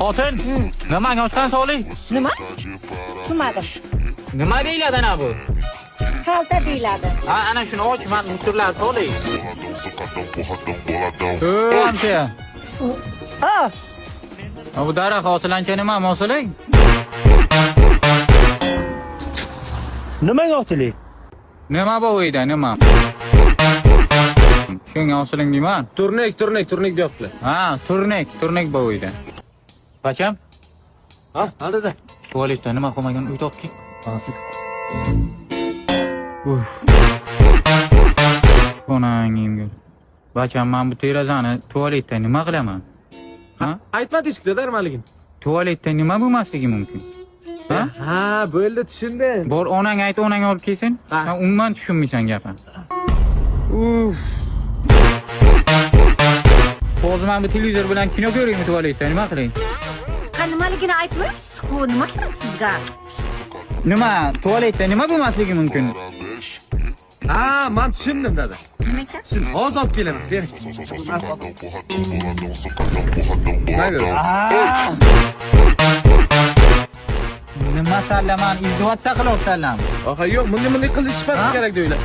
Xotin, nimaga ochgan soli? Nima? Tushunmadim. Nima deyiladi ana bu? Xalta deyiladi. Ha, ana shuni och, men mushurlar soli. Amcha. Ha, Bu daraxt hosilancha nima mosuling? Nimaga osilik? Nima bu uyda, nima? Shunga hosiling deyman. Turnik deyaptilar. Ha, turnik bu uyda. Qacham? Ha, hadi-da. Tualetda nima qilmagan uy topki? Hozir. Onangimga. Bacham, men bu terazani tualetda nima qilaman? Ha? Aytmadingiz-ku darmaligini. Tualetda nima bo'lmasligi mumkin? Ha? Ha, bo'ldi tushundim. Bor onang ayt, onang olib kelsin. Ha. Sen umuman tushunmaysan gapni. Hozir men bu televizor bilan kino ko'raymi tualetda, nima qilay? nimaligini aytmaysiz-ku, nima kerak sizga? Nima? Tualetda nima bo'lmasligi mumkin? Ha, men tushundim dada. Nima ekan? Shuni hozir olib kelaman. Bering. Nima sallaman, izdivatsa qilib sallam. Yo'q, bunga qilib chiqarish kerak deylar.